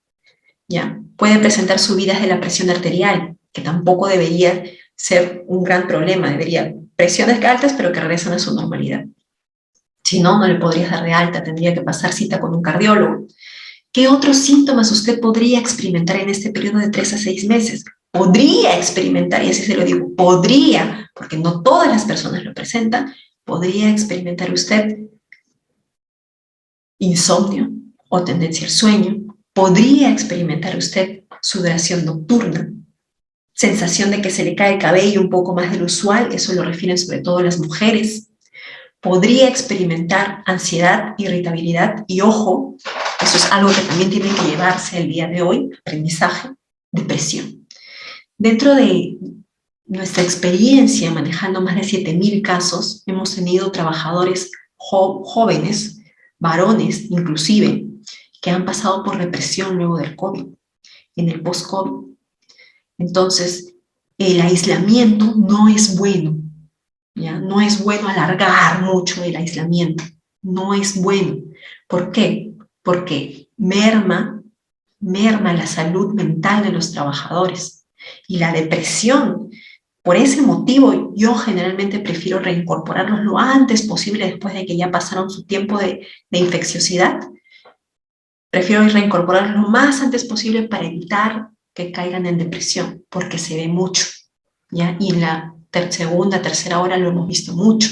¿ya? Pueden presentar subidas de la presión arterial, que tampoco debería ser un gran problema, debería presiones altas pero que regresan a su normalidad. Si no, no le podrías dar de alta, tendría que pasar cita con un cardiólogo. ¿Qué otros síntomas usted podría experimentar en este periodo de 3 a 6 meses? Podría experimentar, y así se lo digo, podría, porque no todas las personas lo presentan, podría experimentar usted insomnio o tendencia al sueño, podría experimentar usted sudoración nocturna, sensación de que se le cae el cabello un poco más del usual, eso lo refieren sobre todo las mujeres, podría experimentar ansiedad, irritabilidad y ojo, eso es algo que también tiene que llevarse el día de hoy, aprendizaje, depresión. Dentro de nuestra experiencia manejando más de 7,000 casos, hemos tenido trabajadores jóvenes, varones inclusive, que han pasado por depresión luego del COVID, en el post-COVID. Entonces, el aislamiento no es bueno, ¿ya? No es bueno alargar mucho el aislamiento, no es bueno. ¿Por qué? Porque merma la salud mental de los trabajadores y la depresión. Por ese motivo, yo generalmente prefiero reincorporarlos lo antes posible después de que ya pasaron su tiempo de infecciosidad. Prefiero reincorporarlos lo más antes posible para evitar que caigan en depresión, porque se ve mucho, ¿ya? Y en la segunda, tercera hora lo hemos visto mucho,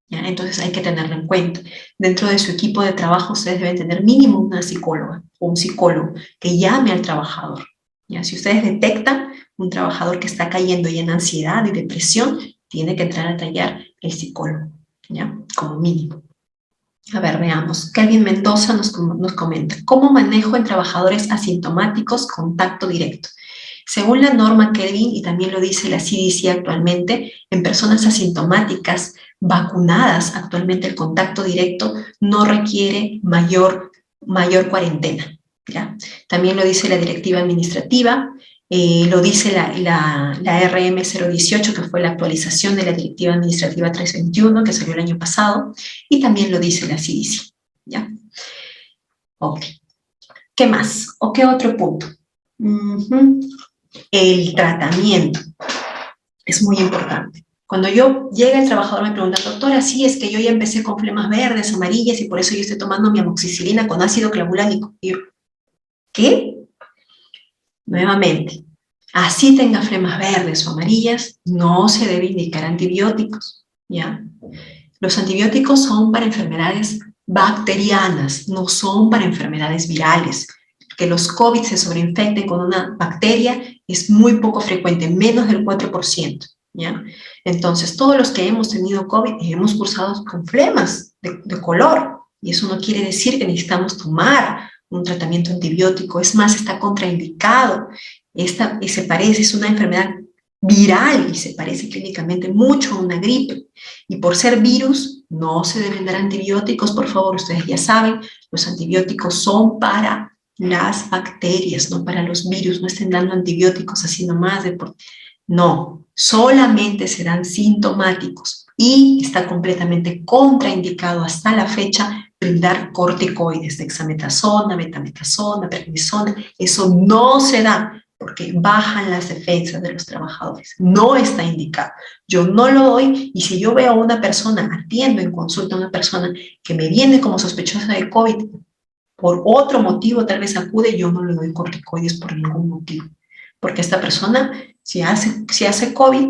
¿ya? Entonces hay que tenerlo en cuenta. Dentro de su equipo de trabajo ustedes deben tener mínimo una psicóloga o un psicólogo que llame al trabajador, ¿ya? Si ustedes detectan un trabajador que está cayendo ya en ansiedad y depresión, tiene que entrar a tallar el psicólogo, ¿ya? Como mínimo. A ver, veamos. Kelvin Mendoza nos comenta, ¿cómo manejo en trabajadores asintomáticos contacto directo? Según la norma Kelvin, y también lo dice la CDC actualmente, en personas asintomáticas vacunadas actualmente el contacto directo no requiere mayor cuarentena, ¿ya? También lo dice la directiva administrativa, lo dice la RM 018, que fue la actualización de la directiva administrativa 321, que salió el año pasado, y también lo dice la CDC, ¿ya? Ok. ¿Qué más? ¿O qué otro punto? El tratamiento es muy importante. Cuando llega el trabajador me pregunta, doctora, sí, es que yo ya empecé con flemas verdes, amarillas, y por eso yo estoy tomando mi amoxicilina con ácido clavulánico. Y yo, ¿qué? Nuevamente, así tenga flemas verdes o amarillas, no se debe indicar antibióticos, ¿ya? Los antibióticos son para enfermedades bacterianas, no son para enfermedades virales. Que los COVID se sobreinfecten con una bacteria es muy poco frecuente, menos del 4%, ¿ya? Entonces, todos los que hemos tenido COVID hemos cursado con flemas de color, y eso no quiere decir que necesitamos tomar un tratamiento antibiótico, es más, está contraindicado. Se parece, es una enfermedad viral y se parece clínicamente mucho a una gripe. Y por ser virus, no se deben dar antibióticos, por favor, ustedes ya saben, los antibióticos son para las bacterias, no para los virus, no estén dando antibióticos así nomás. No, solamente serán sintomáticos y está completamente contraindicado hasta la fecha brindar corticoides, dexametasona, betametasona, prednisona, eso no se da porque bajan las defensas de los trabajadores, no está indicado. Yo no lo doy y si yo veo a una persona, atiendo en consulta a una persona que me viene como sospechosa de COVID, por otro motivo tal vez acude, yo no le doy corticoides por ningún motivo, porque esta persona, si hace COVID,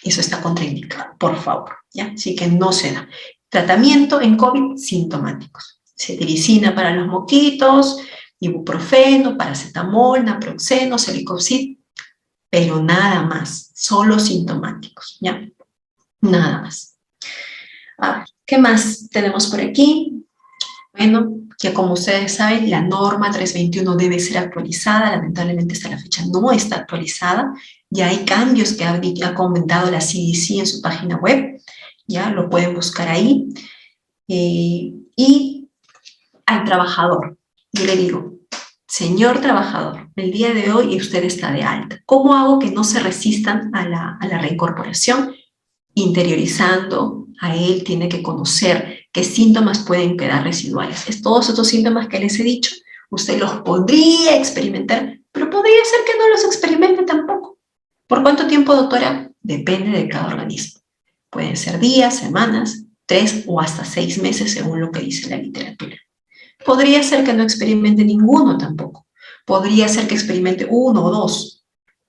eso está contraindicado, por favor, ¿ya? Así que no se da. Tratamiento en COVID sintomáticos. Cetiricina para los moquitos, ibuprofeno, paracetamol, naproxeno, celecoxib, pero nada más, solo sintomáticos, ¿ya? Nada más. A ver, ¿qué más tenemos por aquí? Bueno, que como ustedes saben, la norma 321 debe ser actualizada, lamentablemente hasta la fecha no está actualizada, ya hay cambios que ha comentado la CDC en su página web, ya lo pueden buscar ahí, y al trabajador, yo le digo, señor trabajador, el día de hoy usted está de alta, ¿cómo hago que no se resistan a la reincorporación? Interiorizando, a él tiene que conocer qué síntomas pueden quedar residuales. Es todos estos síntomas que les he dicho, usted los podría experimentar, pero podría ser que no los experimente tampoco. ¿Por cuánto tiempo, doctora? Depende de cada organismo. Pueden ser días, semanas, 3 o hasta 6 meses, según lo que dice la literatura. Podría ser que no experimente ninguno tampoco. Podría ser que experimente 1 o 2,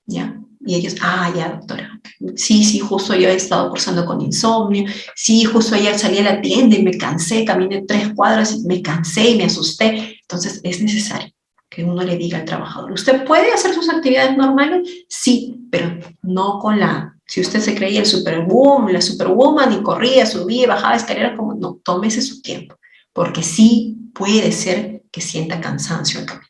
¿ya? Y ellos, ya, doctora, sí, justo yo he estado cursando con insomnio, sí, justo ayer salí a la tienda y me cansé, caminé 3 cuadras y me cansé y me asusté. Entonces es necesario que uno le diga al trabajador, ¿usted puede hacer sus actividades normales? Sí, pero no con si usted se creía el superboom, la superwoman y corría, subía, bajaba escaleras, como no, tómese su tiempo, porque sí puede ser que sienta cansancio al caminar,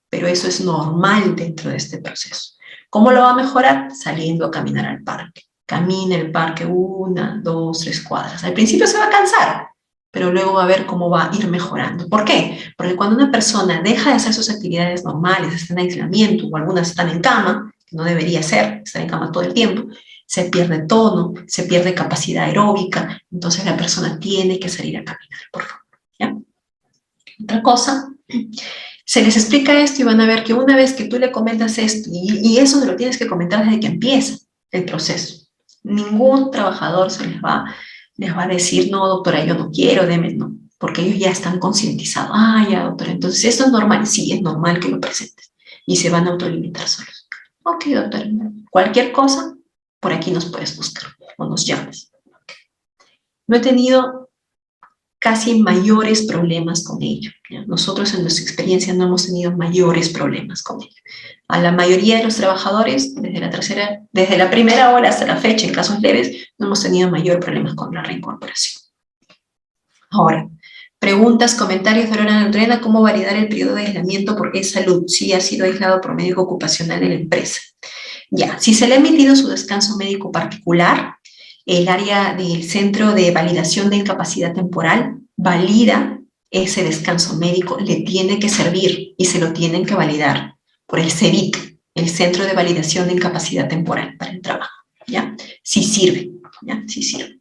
pero eso es normal dentro de este proceso. ¿Cómo lo va a mejorar? Saliendo a caminar al parque. Camina el parque 1, 2, 3 cuadras. Al principio se va a cansar, pero luego va a ver cómo va a ir mejorando. ¿Por qué? Porque cuando una persona deja de hacer sus actividades normales, está en aislamiento o algunas están en cama, que no debería ser, estar en cama todo el tiempo, se pierde tono, se pierde capacidad aeróbica, entonces la persona tiene que salir a caminar, por favor. ¿Ya? Otra cosa, se les explica esto y van a ver que una vez que tú le comentas esto, y eso se lo tienes que comentar desde que empieza el proceso, ningún trabajador les va a decir, no, doctora, yo no quiero, deme, no, porque ellos ya están concientizados. Ya, doctora, entonces esto es normal, sí, es normal que lo presentes, y se van a autolimitar solos. Ok, doctora, cualquier cosa, por aquí nos puedes buscar, o nos llames. No he tenido casi mayores problemas con ello, ¿ya? Nosotros en nuestra experiencia no hemos tenido mayores problemas con ello. A la mayoría de los trabajadores, desde la primera hora hasta la fecha, en casos leves, no hemos tenido mayor problemas con la reincorporación. Ahora, preguntas, comentarios de Lorena Andrena, ¿cómo validar el periodo de aislamiento porque es salud? Si ha sido aislado por médico ocupacional de la empresa. Ya, si se le ha emitido su descanso médico particular, el área del Centro de Validación de Incapacidad Temporal valida ese descanso médico, le tiene que servir y se lo tienen que validar por el CEVIC, el Centro de Validación de Incapacidad Temporal para el Trabajo, ¿ya? Sí sirve, ¿ya? Sí sirve.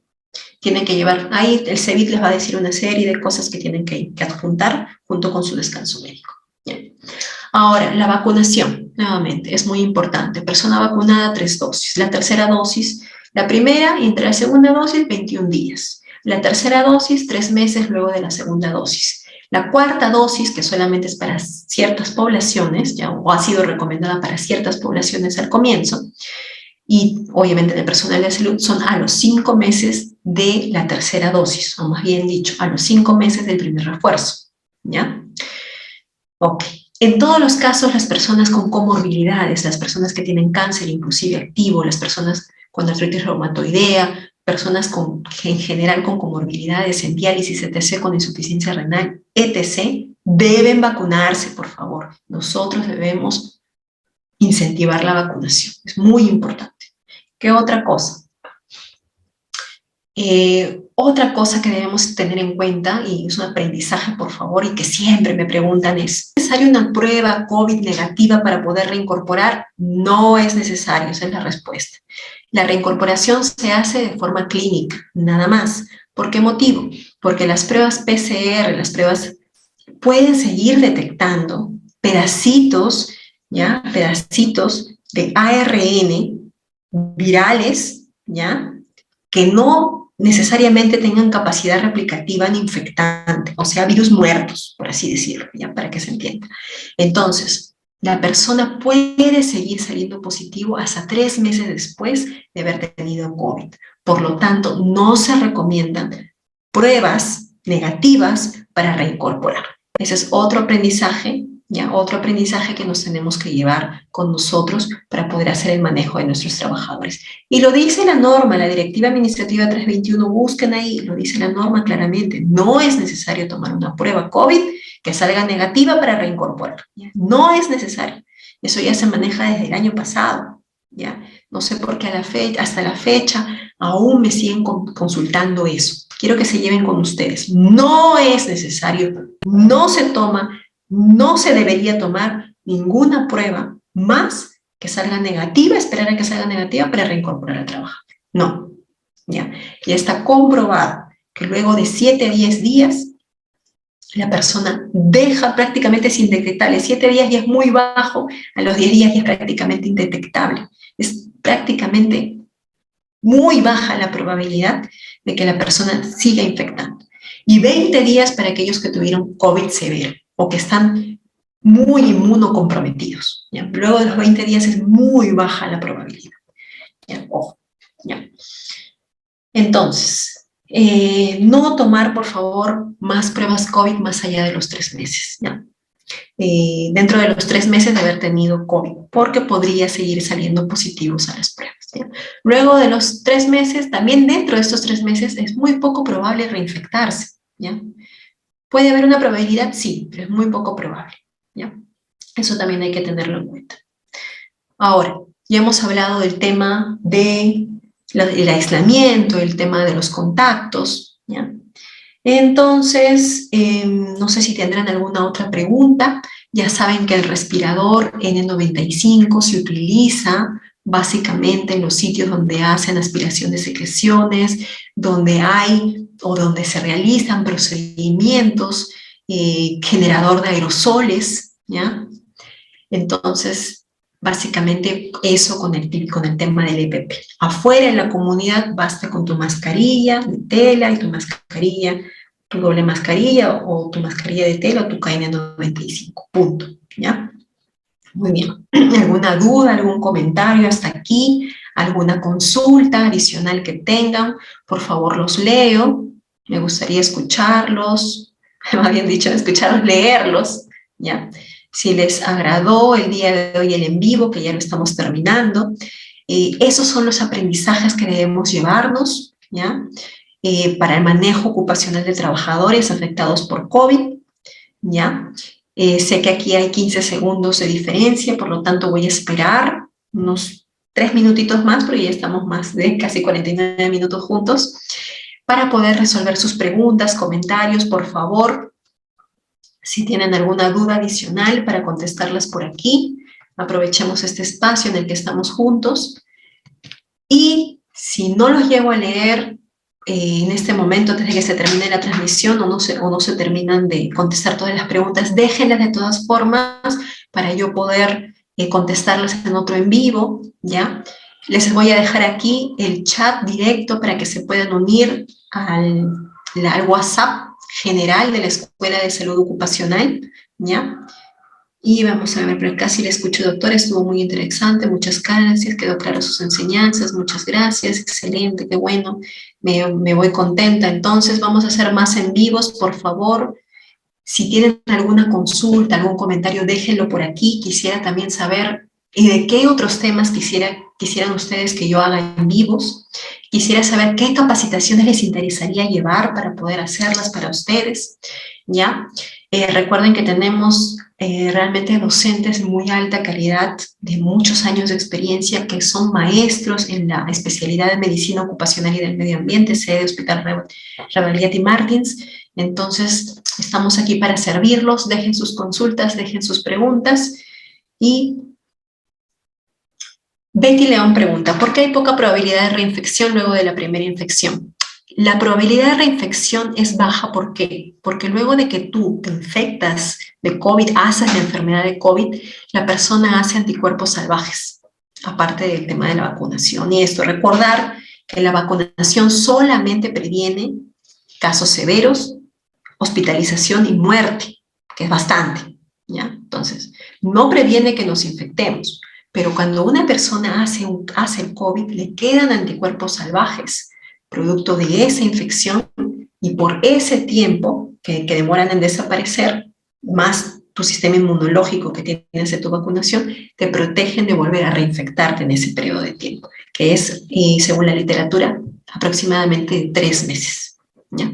Tienen que llevar, ahí el CEVIC les va a decir una serie de cosas que tienen que adjuntar junto con su descanso médico, ¿ya? Ahora, la vacunación, nuevamente, es muy importante. Persona vacunada, 3 dosis. La tercera dosis, la primera y entre la segunda dosis, 21 días. La tercera dosis, 3 meses luego de la segunda dosis. La cuarta dosis, que solamente es para ciertas poblaciones, ya, o ha sido recomendada para ciertas poblaciones al comienzo, y obviamente del personal de salud, son a los 5 meses de la tercera dosis, o más bien dicho, a los 5 meses del primer refuerzo, ¿ya? Ok. En todos los casos, las personas con comorbilidades, las personas que tienen cáncer inclusive activo, las personas con artritis reumatoidea, personas en general con comorbilidades en diálisis, etc., con insuficiencia renal, etc., deben vacunarse, por favor. Nosotros debemos incentivar la vacunación. Es muy importante. ¿Qué otra cosa? Otra cosa que debemos tener en cuenta, y es un aprendizaje, por favor, y que siempre me preguntan ¿es necesaria una prueba COVID negativa para poder reincorporar? No es necesario, esa es la respuesta. La reincorporación se hace de forma clínica, nada más. ¿Por qué motivo? Porque las pruebas PCR, las pruebas pueden seguir detectando pedacitos, ¿ya? Pedacitos de ARN virales, ¿ya? Que no necesariamente tengan capacidad replicativa ni infectante, o sea, virus muertos, por así decirlo, ¿ya? Para que se entienda. Entonces, la persona puede seguir saliendo positivo hasta 3 meses después de haber tenido COVID. Por lo tanto, no se recomiendan pruebas negativas para reincorporar. Ese es otro aprendizaje, ¿ya? Otro aprendizaje que nos tenemos que llevar con nosotros para poder hacer el manejo de nuestros trabajadores. Y lo dice la norma, la Directiva Administrativa 321, busquen ahí, lo dice la norma claramente, no es necesario tomar una prueba COVID que salga negativa para reincorporar, ¿ya? No es necesario. Eso ya se maneja desde el año pasado, ¿ya? No sé por qué hasta la fecha aún me siguen consultando eso. Quiero que se lleven con ustedes. No es necesario, no se toma, no se debería tomar ninguna prueba más que salga negativa, esperar a que salga negativa para reincorporar al trabajo. No, ya está comprobado que luego de 7 a 10 días la persona deja prácticamente sin detectable. 7 días ya es muy bajo, a los 10 días ya es prácticamente indetectable. Es prácticamente muy baja la probabilidad de que la persona siga infectando. Y 20 días para aquellos que tuvieron COVID severo o que están muy inmunocomprometidos, ¿ya? Luego de los 20 días es muy baja la probabilidad, ¿ya? Ojo, ¿ya? Entonces, no tomar, por favor, más pruebas COVID más allá de los 3 meses, ¿ya? Dentro de los 3 meses de haber tenido COVID, porque podría seguir saliendo positivos a las pruebas, ¿ya? Luego de los 3 meses, también dentro de estos 3 meses, es muy poco probable reinfectarse, ¿ya? ¿Puede haber una probabilidad? Sí, pero es muy poco probable, ¿ya? Eso también hay que tenerlo en cuenta. Ahora, ya hemos hablado del tema del aislamiento, el tema de los contactos, ¿ya? Entonces, no sé si tendrán alguna otra pregunta. Ya saben que el respirador N95 se utiliza básicamente en los sitios donde hacen aspiración de secreciones, donde hay o donde se realizan procedimientos generador de aerosoles, ¿ya? Entonces, básicamente eso con el tema del EPP. Afuera en la comunidad basta con tu mascarilla de tela y tu mascarilla, tu doble mascarilla o tu mascarilla de tela o tu KN95, punto, ¿ya? Muy bien. ¿Alguna duda, algún comentario hasta aquí? ¿Alguna consulta adicional que tengan? Por favor, los leo. Me gustaría escucharlos. Me habían dicho escucharlos, leerlos, ¿ya? Si les agradó el día de hoy el en vivo, que ya lo estamos terminando. Esos son los aprendizajes que debemos llevarnos, ¿ya? Para el manejo ocupacional de trabajadores afectados por COVID, ¿ya? Sé que aquí hay 15 segundos de diferencia, por lo tanto voy a esperar unos 3 minutitos más, porque ya estamos más de casi 49 minutos juntos, para poder resolver sus preguntas, comentarios, por favor. Si tienen alguna duda adicional para contestarlas por aquí, aprovechemos este espacio en el que estamos juntos. Y si no los llego a leer en este momento, antes de que se termine la transmisión o no se terminan de contestar todas las preguntas, déjenlas de todas formas para yo poder contestarlas en otro en vivo, ¿ya? Les voy a dejar aquí el chat directo para que se puedan unir al WhatsApp general de la Escuela de Salud Ocupacional, ¿ya? Y vamos a ver, pero casi le escucho, doctora, estuvo muy interesante, muchas gracias, quedó claro sus enseñanzas, muchas gracias, excelente, qué bueno, me voy contenta. Entonces vamos a hacer más en vivos, por favor. Si tienen alguna consulta, algún comentario, déjenlo por aquí. Quisiera también saber de qué otros temas quisieran ustedes que yo haga en vivos. Quisiera saber qué capacitaciones les interesaría llevar para poder hacerlas para ustedes, ¿ya? Recuerden que tenemos realmente docentes de muy alta calidad, de muchos años de experiencia, que son maestros en la especialidad de Medicina Ocupacional y del Medio Ambiente, sede Hospital Rebagliati Martins. Entonces, estamos aquí para servirlos. Dejen sus consultas, dejen sus preguntas. Y Betty León pregunta, ¿por qué hay poca probabilidad de reinfección luego de la primera infección? La probabilidad de reinfección es baja, ¿por qué? Porque luego de que tú te infectas de COVID, haces la enfermedad de COVID, la persona hace anticuerpos salvajes, aparte del tema de la vacunación. Y esto, recordar que la vacunación solamente previene casos severos, hospitalización y muerte, que es bastante, ¿ya? Entonces, no previene que nos infectemos, pero cuando una persona hace el COVID, le quedan anticuerpos salvajes, producto de esa infección, Y por ese tiempo que demoran en desaparecer, más tu sistema inmunológico que tienes de tu vacunación, te protegen de volver a reinfectarte en ese periodo de tiempo, que es, según la literatura, aproximadamente 3 meses. ¿Ya?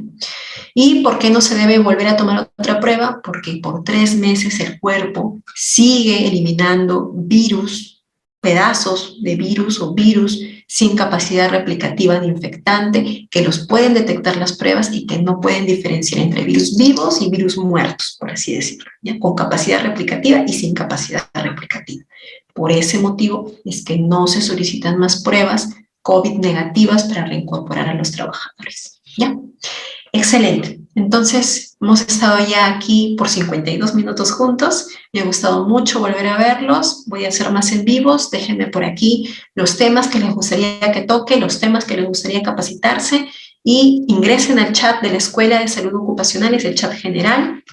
¿Y por qué no se debe volver a tomar otra prueba? Porque por 3 meses el cuerpo sigue eliminando virus, pedazos de virus o virus sin capacidad replicativa de infectante, que los pueden detectar las pruebas y que no pueden diferenciar entre virus vivos y virus muertos, por así decirlo, ¿ya? Con capacidad replicativa y sin capacidad replicativa. Por ese motivo es que no se solicitan más pruebas COVID negativas para reincorporar a los trabajadores, ¿ya? Excelente. Entonces, hemos estado ya aquí por 52 minutos juntos. Me ha gustado mucho volver a verlos. Voy a hacer más en vivos. Déjenme por aquí los temas que les gustaría que toque, los temas que les gustaría capacitarse y ingresen al chat de la Escuela de Salud Ocupacional, es el chat general,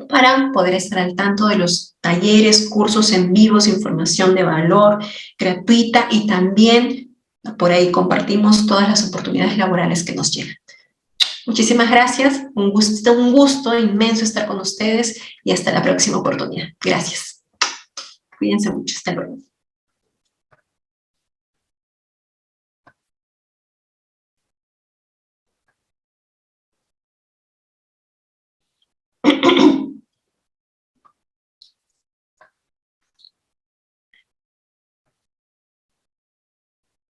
para poder estar al tanto de los talleres, cursos en vivos, información de valor gratuita y también por ahí compartimos todas las oportunidades laborales que nos llegan. Muchísimas gracias, un gusto inmenso estar con ustedes y hasta la próxima oportunidad. Gracias. Cuídense mucho, hasta luego.